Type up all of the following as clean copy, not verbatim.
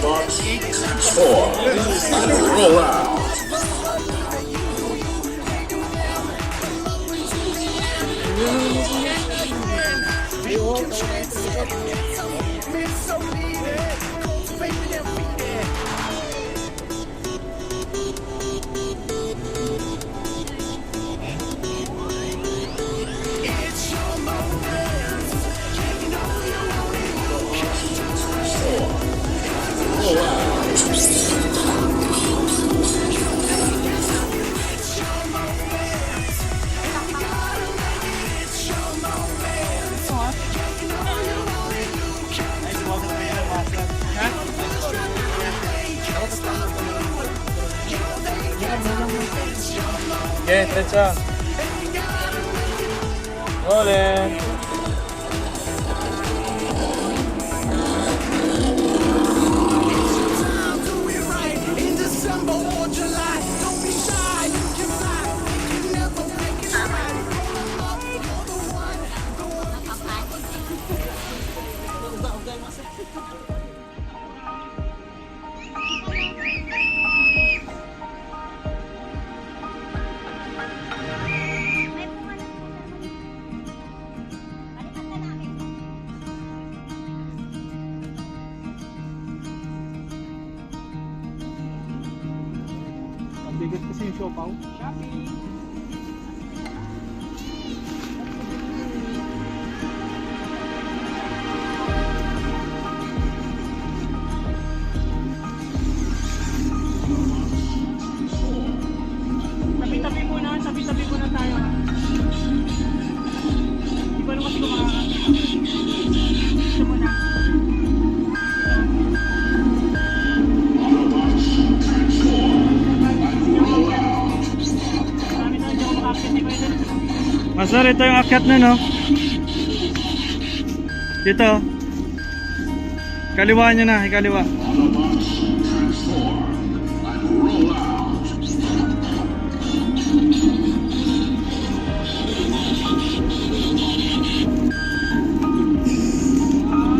Autobots, transform and roll out. Okay, diretso. Rolling. Bigat kasi yung siopaw. Tabi-tabi muna tayo ha. Di ba naman ito ito muna. Master, ito yung akyat na, no? Dito. Kaliwa nyo na, ikaliwa.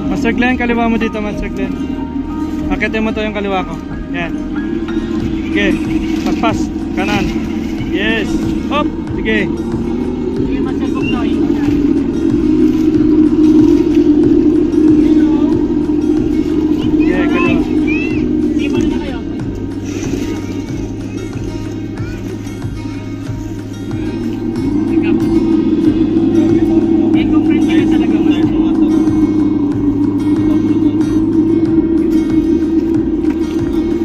Master Glenn, kaliwa mo dito, Master Glenn. Akyatin mo to yung kaliwa ko. Yan. Okay, paspas, kanan. Yes. Hop, sige. Sige, Master Buknoy. Yeah, kaliwa. Sige, muna na kayo. Eco-friendly ka talaga, Master.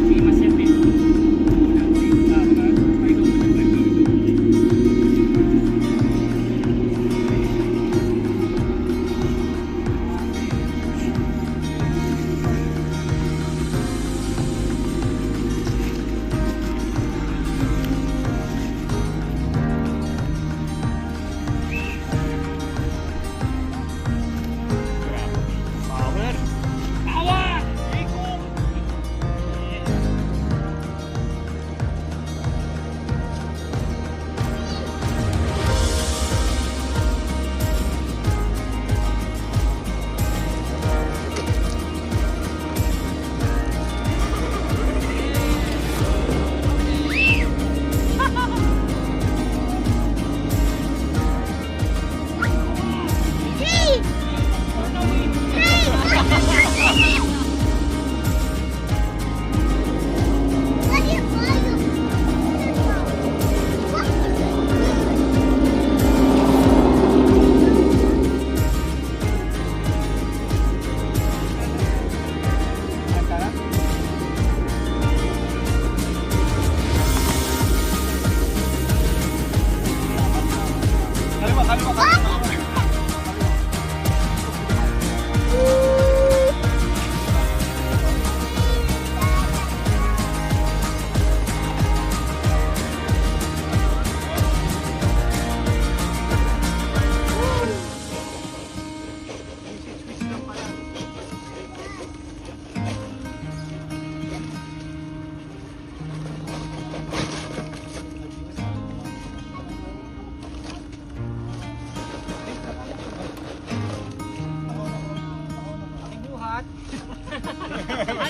Sige, Master Ben.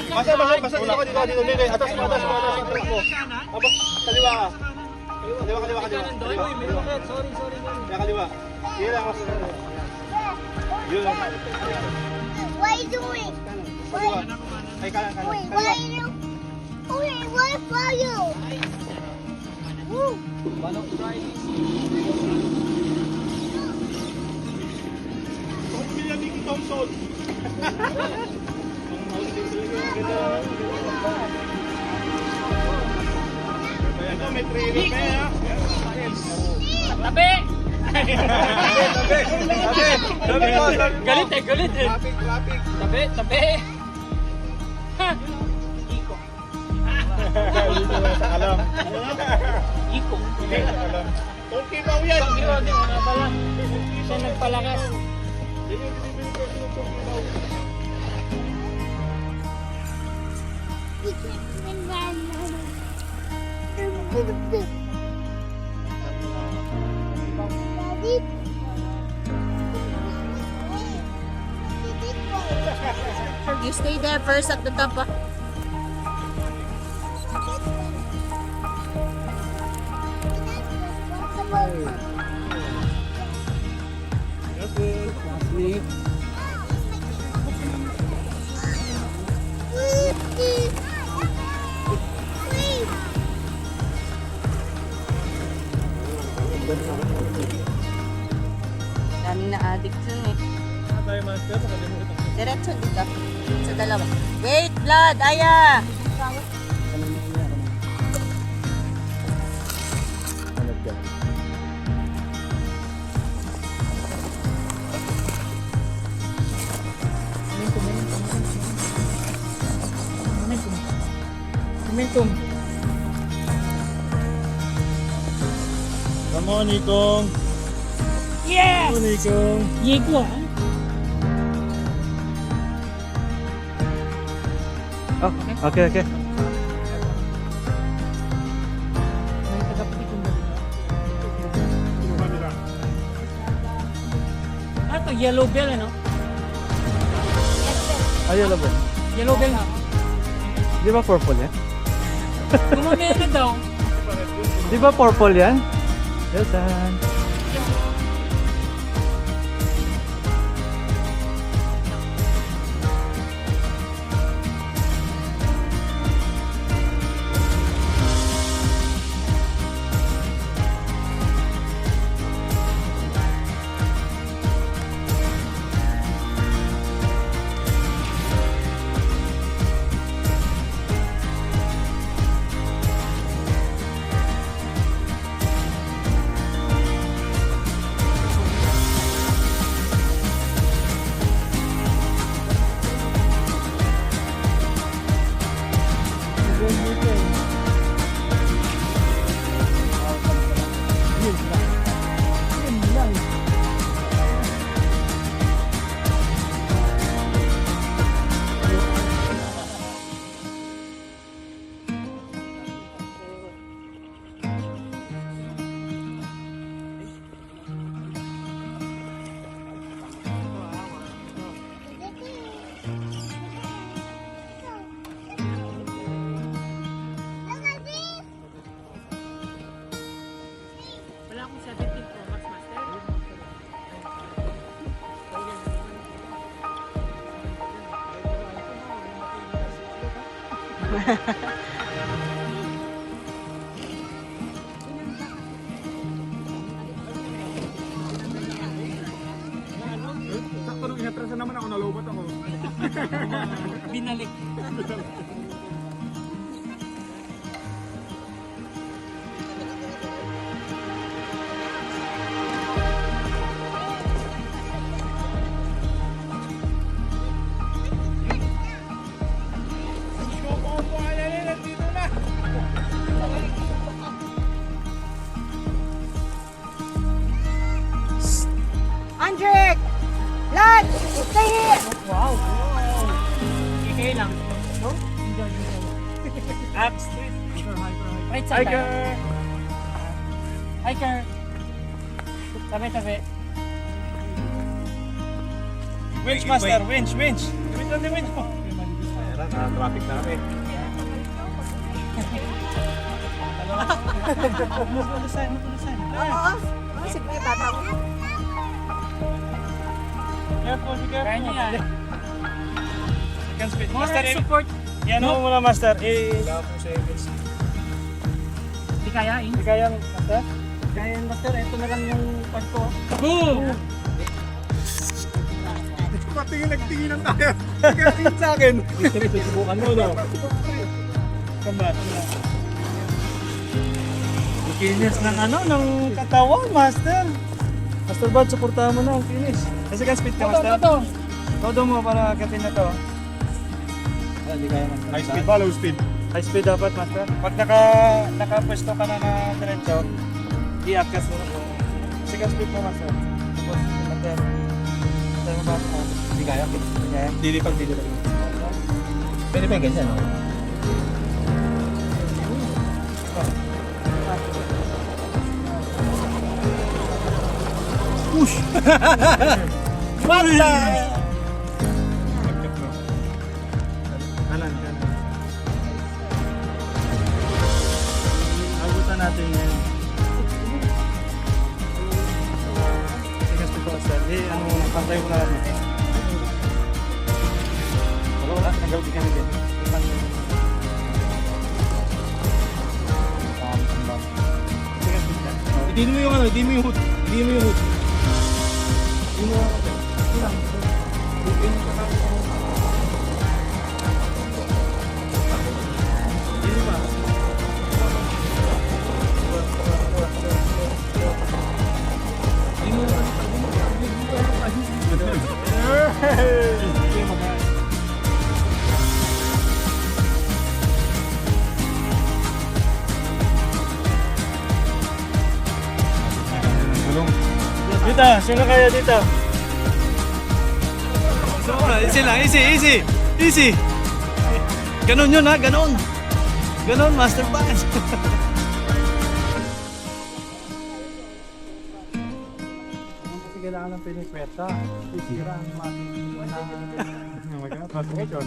Basta dito ka dito. Atas mo. Tapos kaliwa ka. Kaliwa. Sorry. Kaliwa. Sige lang. Yun. What are you doing? Kaliwa. Ay, kanan. Wait, what are you? Wait, what are you? Woo. Pamilya ni Thompson. Ito, may trailer pa yan, ha? Tabi! Galit Galit eh. Traffic. Tabi! Ha! Iko. Alam. Iko. Alam. Okay ba yan? Hindi mo na pala. Siya nagpalakas. Daddy. You stay there first at the top. Daming na-addict dun eh. Diretso dito. Sa dalawa. Wait, blood! Aya! Momentum. Come on, Nikong. Yes! Come on, Nikong. Yego. Oh, okay. May tagapit yung Ano to? Yellow bell, ano? Ayun lang ba? Yellow bell na. Di ba purple yan? Gumamaya na daw. Di ba purple yan? Yes, Wala akong 17 Pro Max Master. Sakto nung inatrasan naman ako, nalobat ako. Binalik. Andrick! Blood! Stay here! Wow! Okay lang. No? Enjoy. Abs. Right side tayo. Hiker. Tabi. Winch master, winch. Winch mo. traffic na kami. Matulusan. Oo. Sige, tatang. Careful, be careful. Kaya niya yan. Second speed. Moral Master, support. yan mo muna, Master. Wala akong seconds. Hindi kayain. Hindi kaya, Master? Kaya yan, Master. Ito na lang yung pad ko. Boom! Nagtinginan tayo. Tingin sa akin. Subukan mo, no? Kambat. Kinis ng ng katawan, Master. Master Bad, suportahan mo na ang kinis. Kasi ka speed ka, Master. Todo mo para akitin na to. Hindi kaya, Master. High speed ba, low speed? High speed dapat, Master. Pag nakapwesto ka na na diretso, i-akas mo na po. Kasi ka speed mo, Master. Tapos, Master. Master mo ba mo? Hindi kaya. Hindi kaya. Dilipag. Pwede pa yung ganyan, no? Push! Basta! Kanan. Abutan natin yun. Sige, speed ko, Master. Pantay ko na lang. Wala, nagawin ka na din. Sige, speed ka. Hindi mo yung hindi mo yung hood. Dito, sino kaya dito? Easy lang, easy. Ganon yun ha, ganon. Ganon, Master Bass. Kasi kailangan ng pinikweta. Sisira ang Transmission.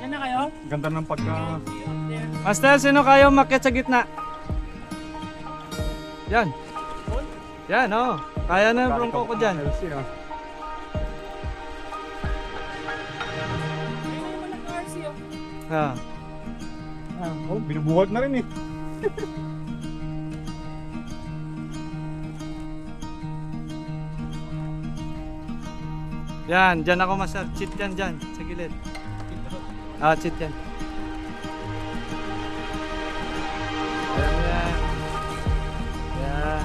Yan na kayo? Ganda ng pagka... Master, sino kayo umakyat sa gitna? Yan. Yan, oh. Kaya na yung bronco ko dyan. LC, ah. Ah. Oh, binubuhat na rin eh. Yan, dyan ako, Master. Cheat yan dyan, sa gilid. Ah, cheat yan. Yan. Yan. Yan.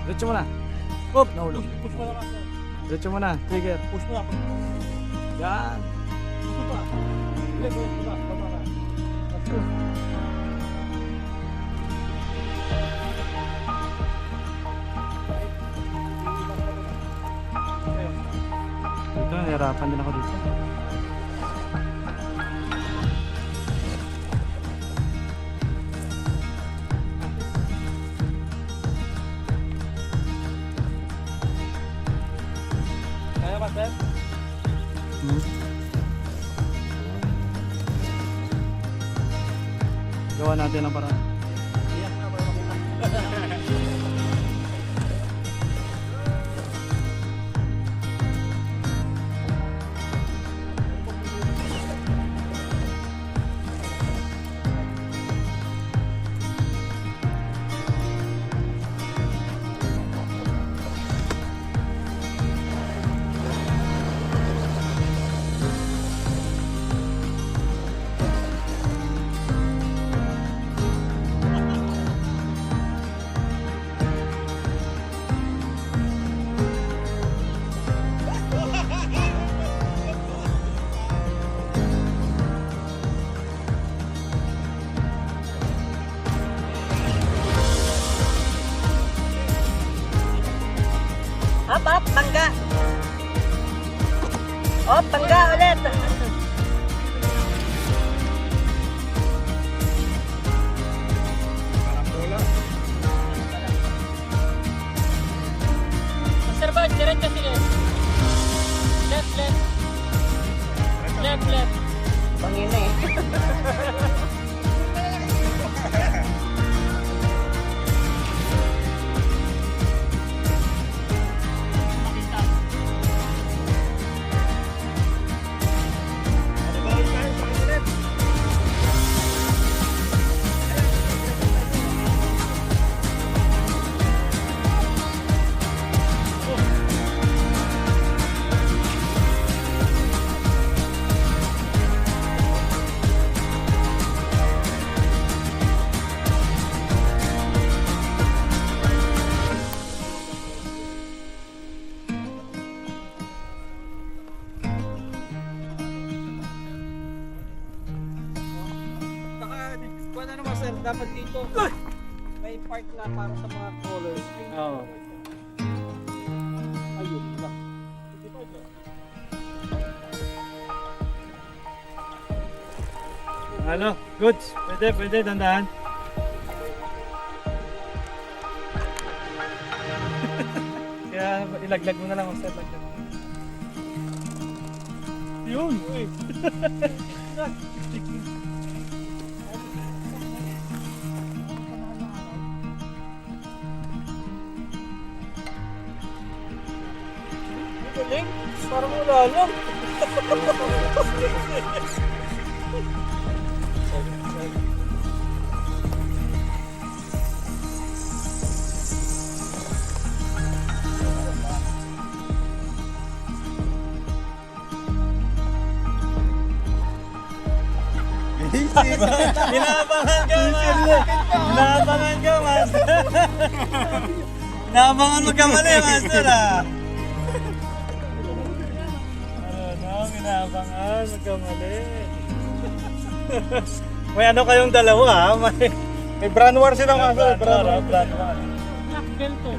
Diretso mo na. Up, nahulog. Push mo na Master. Diretso mo na. Trigger. Push mo na. Yan. Push mo pa. Hindi, push mo pa. Baba ka. Let's go. Dito, nahirapan din ako dito. Kaya Master? Gawa natin ang paraan. Iyak na para makita. pangga. Oh, pangga ulit. Master Bud, diretso sige. Left, left. Left, left. Pangina eh. Kung ano master, dapat dito may part na para sa mga colors. Oo. Ayun lang. Ano? Goods. Pwede, pwede. Dandahan. Kaya ilaglag mo na lang, master. Laglag. Yun. Galing. Parang wala lang. Inaabangan ka, master. Inaabangan ka, master. Inaabangan magkamali, master, ah. Inaabangan magkamali. May ano kayong dalawa, ha? May brand war sila, master. Brand war. Black belt to.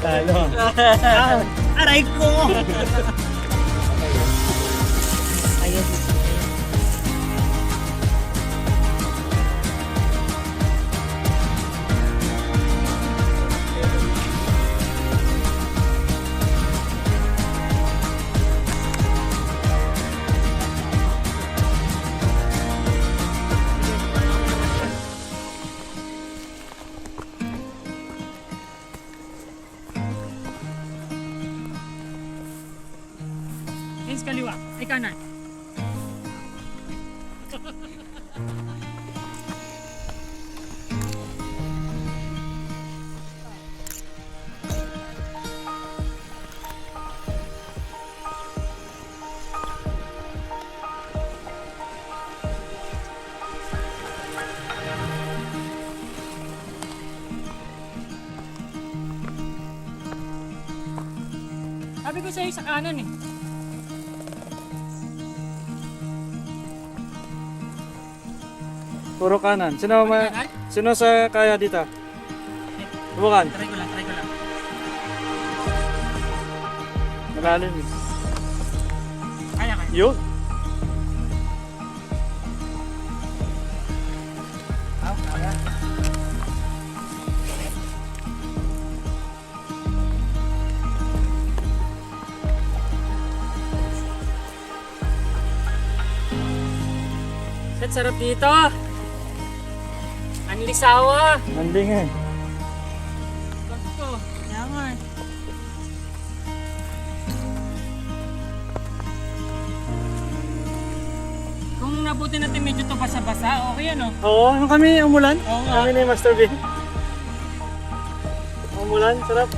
Talo. Aray ko! Ayun. Hands kaliwa. Ay kanan. Sabi ko sa'yo sa kanan eh. Puro kanan. Sino sa kaya dito? Subukan. Try ko lang. Malalim eh. Kaya. Yun. Set, sarap dito. Ang lisawa. Landing eh. Gusto. Kaya nga eh. Kung nabuti natin medyo to basa-basa, okay ano? Oo, ano kami umulan? Oo nga. Kami ni Master B. Umulan, sarap.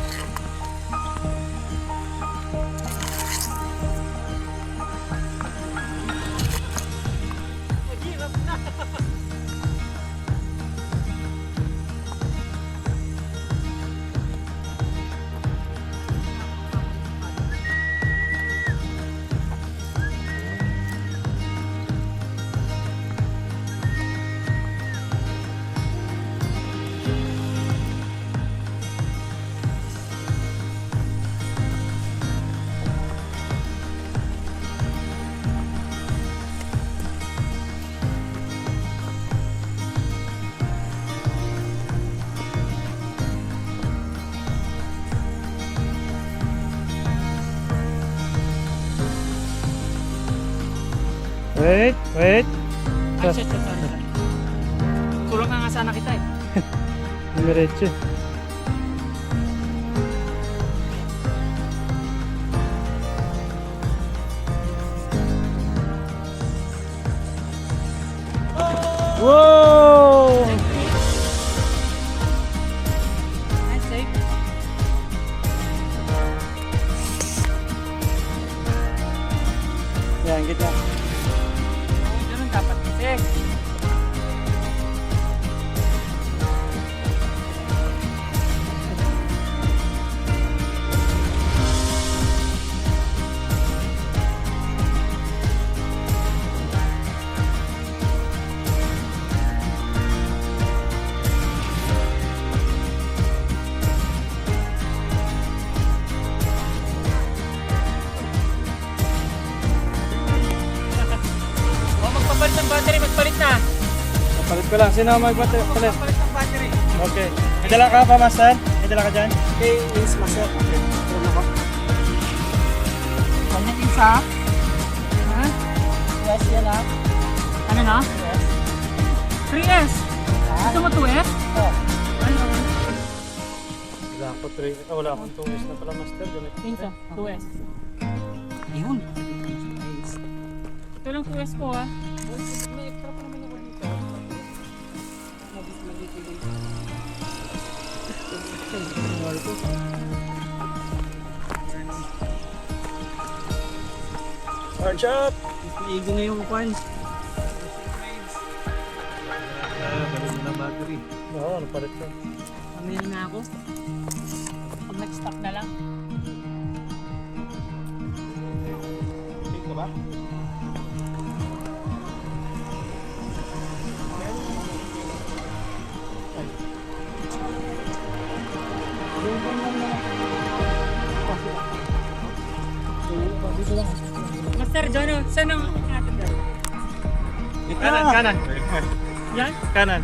Wait. Ay, shit, sorry. Tulong ka nga sana kita eh. Diretso. Wow! Ay, safe. Yan, kita. Ganun dapat kasi. O, magpapalit ng battery, magpalit na. Palit ko lang. Sino ang magpalit? Magpapalit ng battery. Okay. May dala ka pa, Master? May dala ka dyan? Okay, yes, master. Kanyang isa. Ha? Yes, yan ah. Ano na? Yes. 3S. Gusto mo 2S? Oo. Ano? Wala ako 3. Wala akong 2S na pala, Master. Ganit. Pinsa, 2S. Ayun. Ito lang 2S ko ha. May extra pa naman ako dito. Charge up! Iigo na yung kwan. Oo, ano palit ko? Pamili na ako. Pag nag-stop na lang. Dito ba? Master Jono, saan ang natin dyan? Kanan. Yan? Kanan.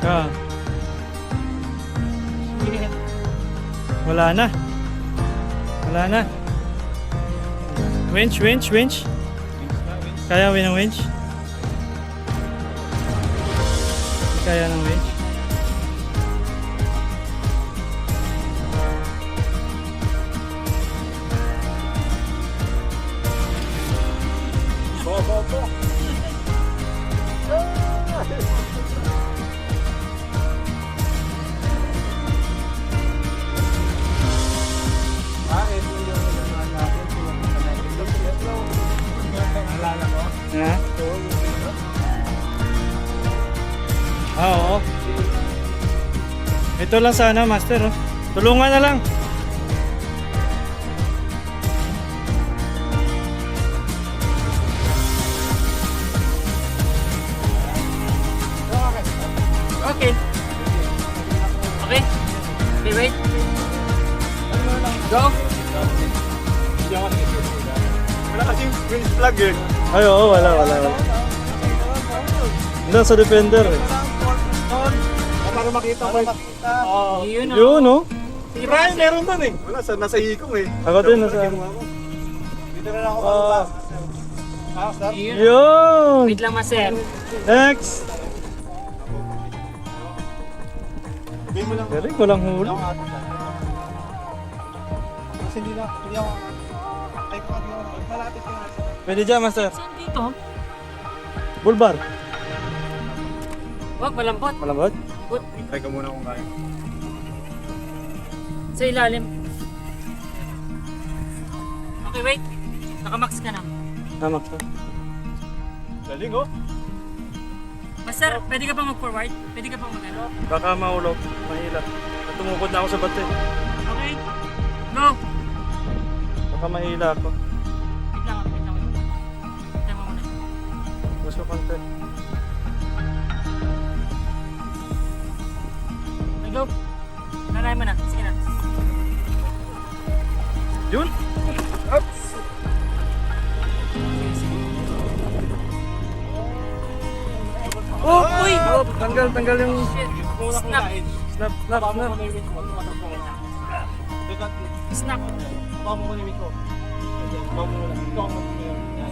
Ah, wala na. Wala na. Winch, winch, winch. Kaya ng winch? Kaya ng winch? Ha? Oo. Ito lang sana, Master. Oh. Tulungan na lang. Okay. Okay. Okay, wait. Go. Wala kasing winch plug eh. Ay, oo, wala. Hindi sa defender. Eh. Para makita ko. Yun o. Yun, oh. Sige, Brian, meron doon eh. Wala, nasa hikong eh. Ako din, nasa... Dito na lang ako pababa. Yun. Yun! Wait lang, Master. Next! Sabihin mo lang. Galing, walang huli. Kasi hindi ako. Ay, malapit ka nga. Pwede dyan, Master. Saan dito? Bulbar. Wag, malambot. Malambot? Good. Try ka muna kung kaya. Sa ilalim. Okay, wait. Nakamax ka na. Tamak ka. Galing oh. Master, pwede ka pa mag-forward? Pwede ka pa mag-ano? Baka maulog. Mahila. Tumukod na ako sa bate. Okay. Go. Baka mahila ako. Wait lang, wait lang. Tama mo na. Gusto konti. Okay, go. Nanay mo na. Sige na. Yun! Oh, uy! Oh, tanggal yung... Shit. Snap. Snap. Snap.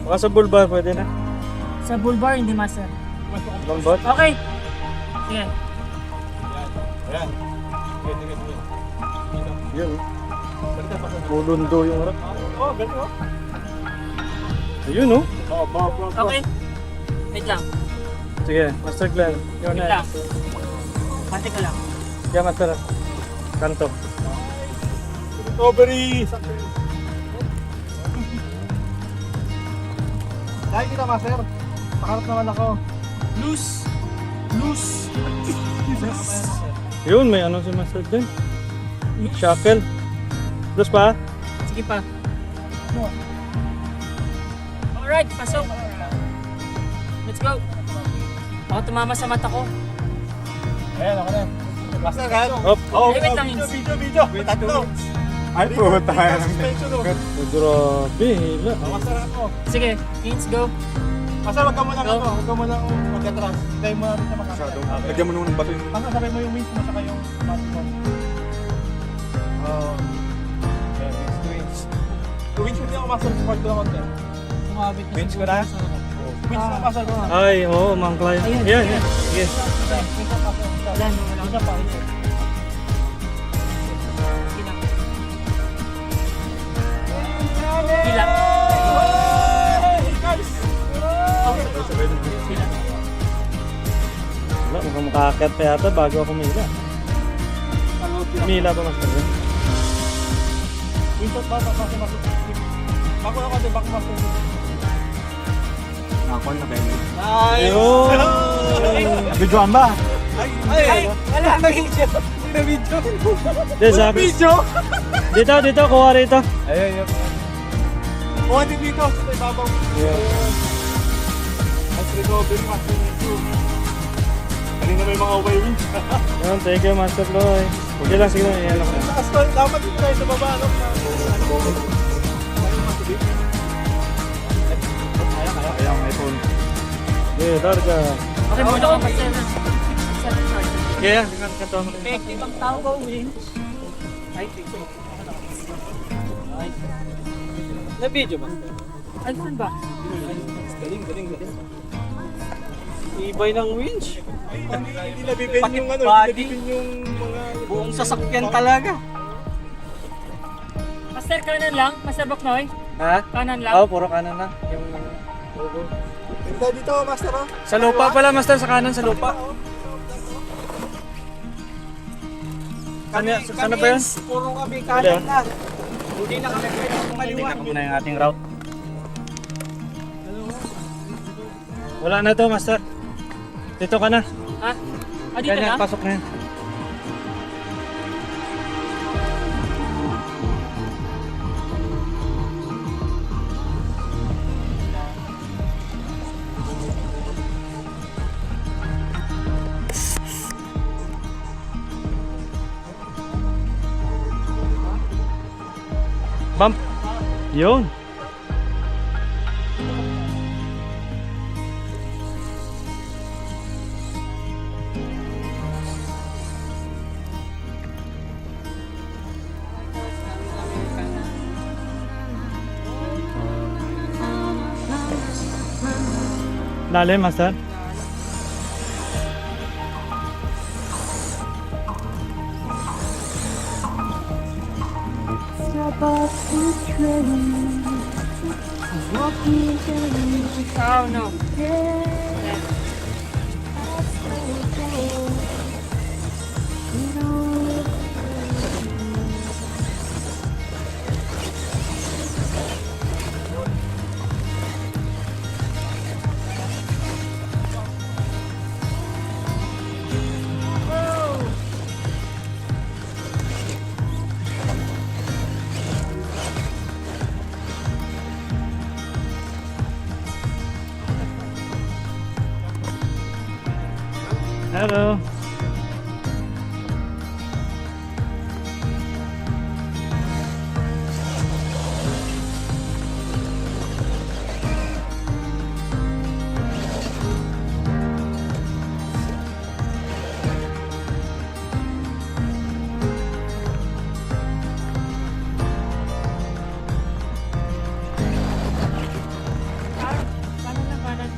Baka sa bulbar, pwede na. Sa bullbar, hindi, Master. Lambot. Okay. Sige. Ayan. Yun. Bulundo yung harap. Oh, galing oh. Ayun, oh. Okay. Wait lang. Sige, Master Glenn. Yun Wait na. lang. Pati ka lang. Kaya, Master. Kanto. Recovery. Dahil kita, Master. Pakarap naman ako. Loose. Yun, may ano si Master Glenn. Shackle. Terus pa? Sige pa. Alright, pasok. Let's go. Ako tumama sa mata ko. Ayan, ako na. Master, kan? Up. Oh, Wait lang, video. Wait, tatlo. Ay, pumunta tayo ng Grabe, hila. Master, ako. Sige, Ins, go. Master, wag ka muna Go. Huwag ka muna mag-atras. Tayo muna rin sa makakasado. Lagyan mo naman ng bato yung... Ano, sabay mo yung wings mo saka yung bato mo. Wings. Yung wings mo din ako, Master. Support ko naman din. Sumabit na. Wings ko na? Wings na, Master. Ay, oo, Mang Clay. Yan. Sige. Wala na, wala. Isa pa. Sige lang. Hila. Hila. Wala, mukhang makakit pa yata bago ako mila. Mila ba, Master Glenn? Wings pa, Master. Bako na konti, bako Master. Nakon na kayo. Ayun! Videoan ba? Ay, wala nag-video. Video. Video? Dito, kuha rito. Ayun. Oh, hindi dito. Sa ibabaw. Yeah. Mas recovery, Master Nico. Kanina may mga wings. Yun, thank you, Master Loy. Okay lang, sige lang, iyan ako. Taas ko, dapat dito tayo sa baba. Ano? Kaya ang iPhone. Yeah, targa. Okay, muna ka, Master. Kaya, kanto mo. Effective ang tao ko, winch. Ay, Na-video ba? ay, saan ba? Galing. Ibay ng winch. Hindi nabibin yung ano, Body. hindi nabibin yung mga... Buong sasakyan talaga. Master, kanan lang? Master Baknoy? Ha? Kanan lang? Oo, puro kanan lang. Yung Dito, dito, master, oh. sa lupa pala, master, sa kanan, sa lupa. Sana ba yun? Puro kami Wala. kanan na. Hindi na kami pwede kaliwa. Tingnan ko muna yung ating route. Wala na to, master. Dito ka na. Ha? Ah, dito Ganyan, na? pasok na yan. Bump. Yun. Lalim, master. Oh, no. Hello. Kanan lang, kanan.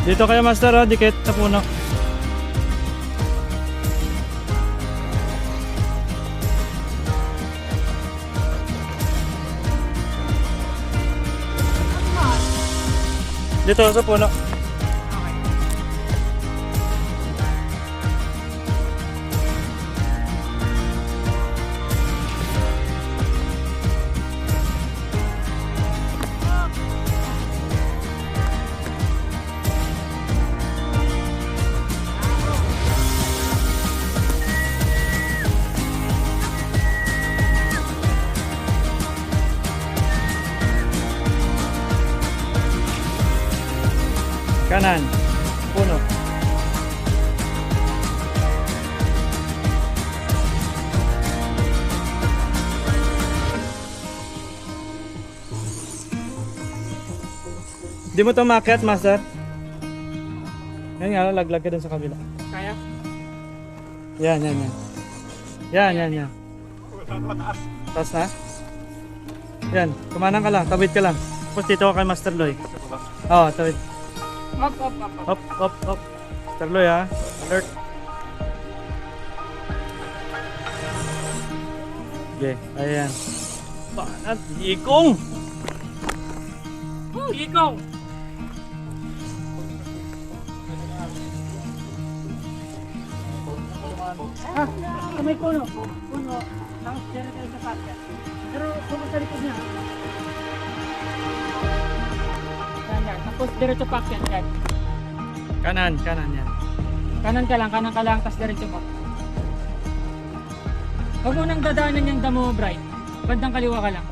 Dito kayo, master, oh, dikit sa puno. Dito sa puno. Kanan. Puno. Di mo to maakyat, master? Yan nga, laglag ka dun sa kabila. Kaya? Yan. Yan. Taas na? Yan, kumanan ka lang, tawid ka lang. Tapos dito ka kay Master Loy. Oo, tawid. Up. Hop. Master Loy, ha? Alert. Okay, ayan. Banat, ikong! Oh, ikaw! Ah, may puno. Puno. Tapos dyan tayo sa packet. Pero puno sa likod niya. Yan. Tapos diretso packet yan. Kanan yan. Kanan ka lang, tapos diretso pa. Huwag mo nang dadaanan yung damo, Bright. Bandang kaliwa ka lang.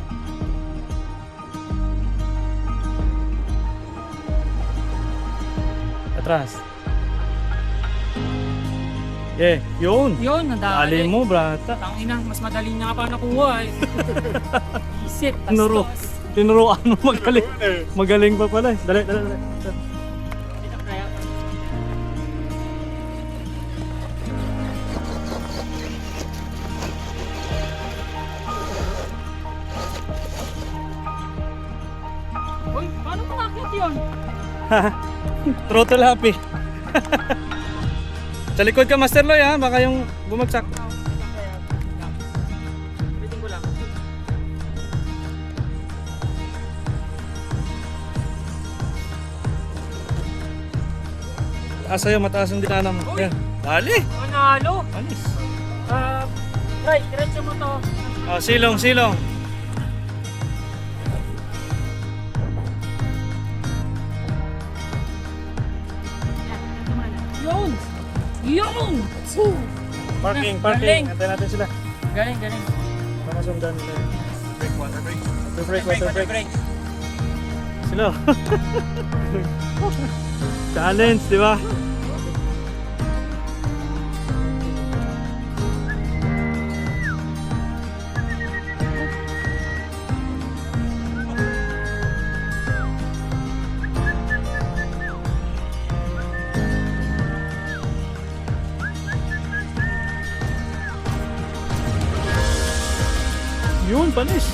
Atras. Yun. Yun, Dali nadali. mo, brata. Tangina, mas madali nga pa nakuha eh. Isip, Tinuro. bastos. Tinuruan mo magaling. Magaling pa pala. Dali, dali, dali. Uy, paano makakit yun? Throttle happy. Sa likod ka, Master Loy, ha? Baka yung bumagsak. Bitin ko lang. Taas sa'yo, mataas ang dinana mo. Uy! Yan. Dali. Panalo! Alis. Right, diretso mo to. Oh, silong, silong. Yun! Yun! Parking, Galing. parking. Antayin natin sila. Galing, galing. Para sundan nila. Break, water break. Water break. Sila. Challenge, di ba? Yun, panis.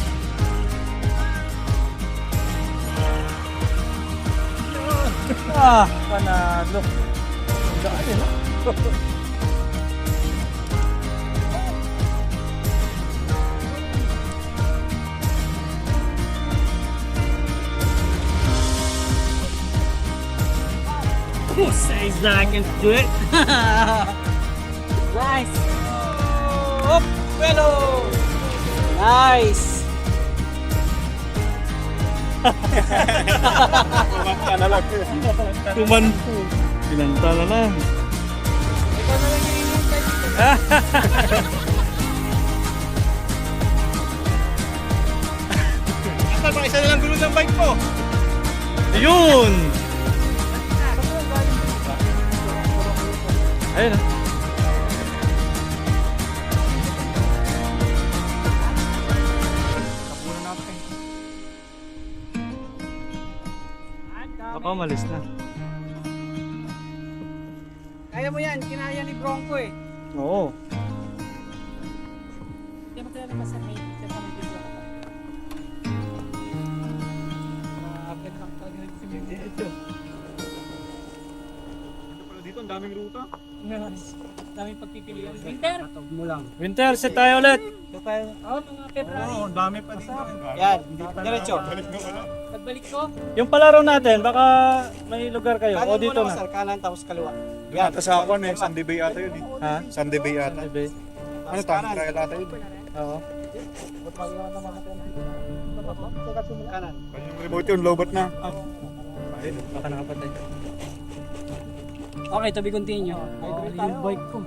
Panalo. Gaan eh, no? Who says that I can do it? Nice! Up, fellow! Nice! Kumanta na lang. Kumanto. Pinanta na na. Ikaw na lang hinihintay dito. Asal, pa isa na lang gulong ng bike mo. Ayun! Ayun ah. Baka umalis na. Kaya mo yan, kinaya ni Bronco eh. Oo. Kaya mo talaga sa may video ko. Update lang talaga rin si Ito. Dito, ang daming ruta. Daming pagpipilian. Winter! Winter, set tayo ulit. Oo, mga February. Oo, ang dami pa dito. Yan, diretso. Pagbalik ko, Yung palaro natin, baka may lugar kayo. O dito na. Sir, kanan tapos kaliwa. Yan, sa ako eh. Sunday Bay ata yun eh. Ha? Sunday Bay ata. Sabi. Ano time trial ata yun? Oo. Kanan. Yung remote yun, lowbat na. Baka nakapatay. okay, to be continue. Yung bike ko.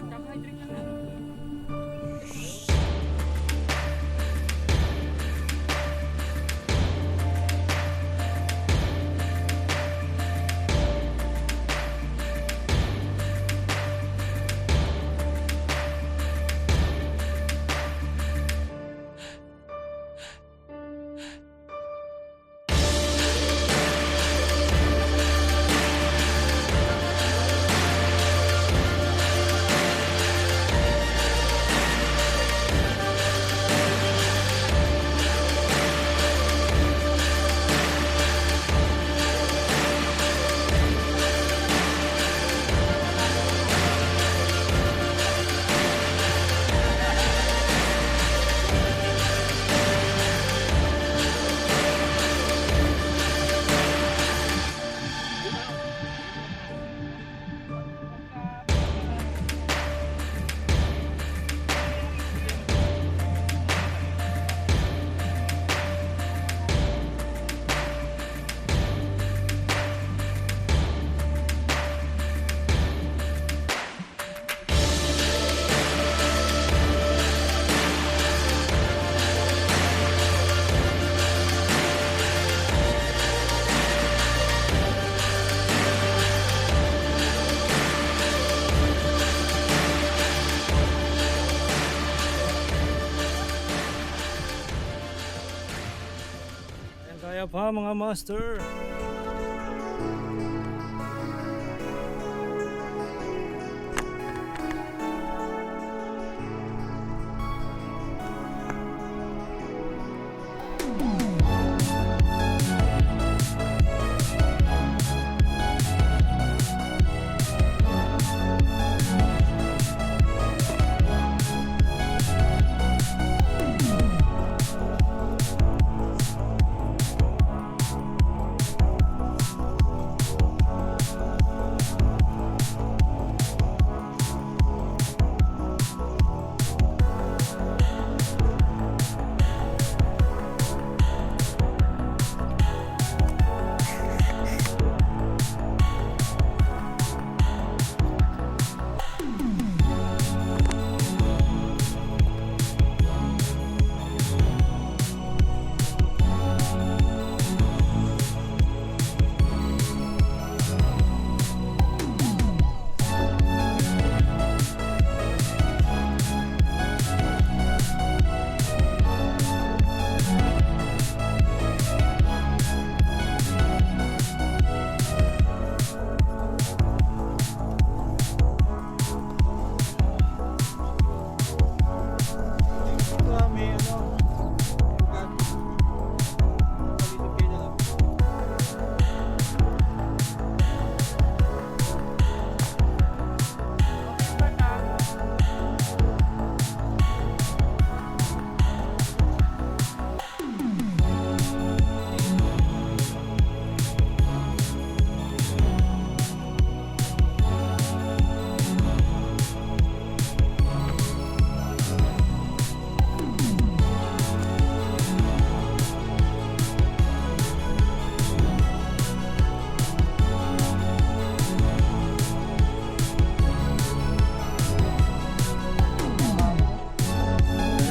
Kaya pa mga master.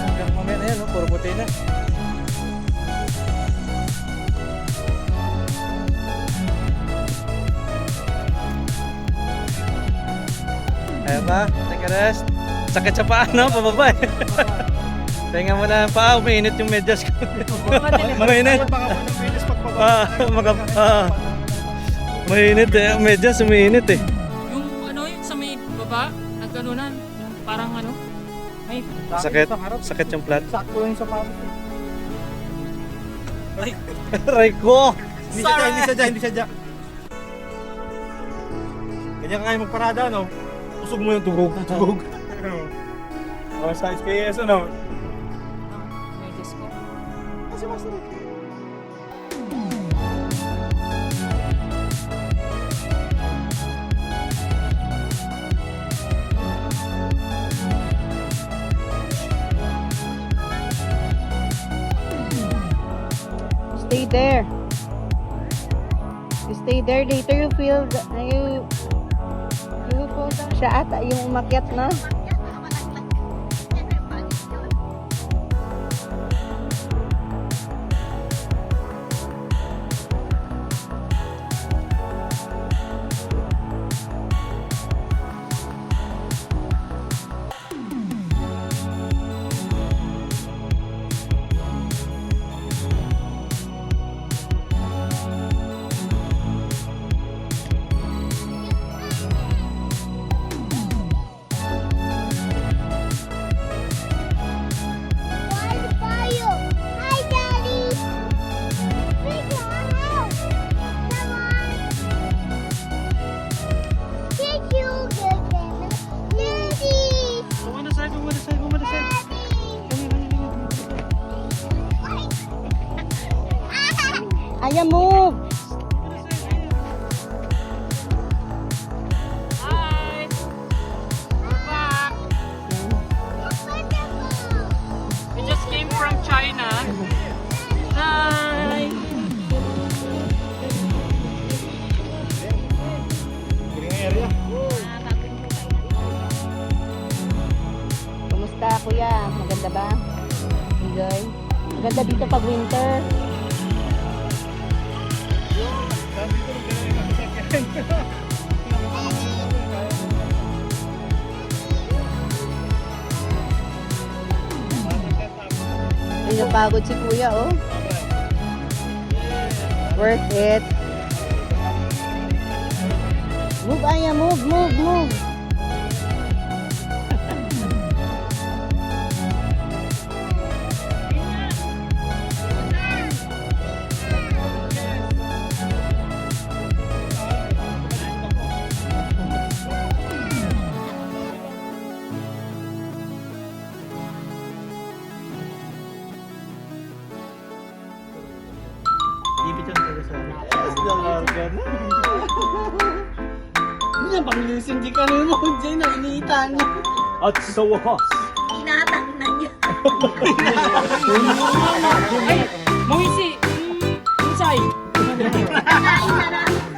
Hanggang mamaya na yan, no? Puro puti na. Kaya ba? Take a rest. Sakit sa paa, no? Pababa eh. Tingnan mo na ang paa, umiinit yung medyas ko. Mainit. Mainit eh, medyas umiinit eh. Yung ano, yung sa may baba, nagganunan. Yung parang ano, may Sakit, sakit yung plat. Sakto yung sapatos. Aray ko! Hindi sadya. Ganyan kaya magparada, no? Usog mo yung tugog. Oh, sa SKS, ano? medyas ko. Kasi master. Stay there. You stay there. Later you feel you fall down. Siya ata yung umakyat na. Fire! Hi, Daddy! Big house! Come on! Did you get them? Daddy! Bumanda side, bumanda side, bumanda side. Aya, move! Hi! We're back! We just came from China. Hi! Kumusta, kuya? Maganda ba? Enjoy? Maganda dito pag winter. Ay, napagod si kuya, oh. Worth it. Move, Aya, move, move, move. Hindi na pang-lusin di ka rin mo dyan na iniitan. At sa wakas, Inatang na niya. Ay, Moisi, Insay. Kain na na.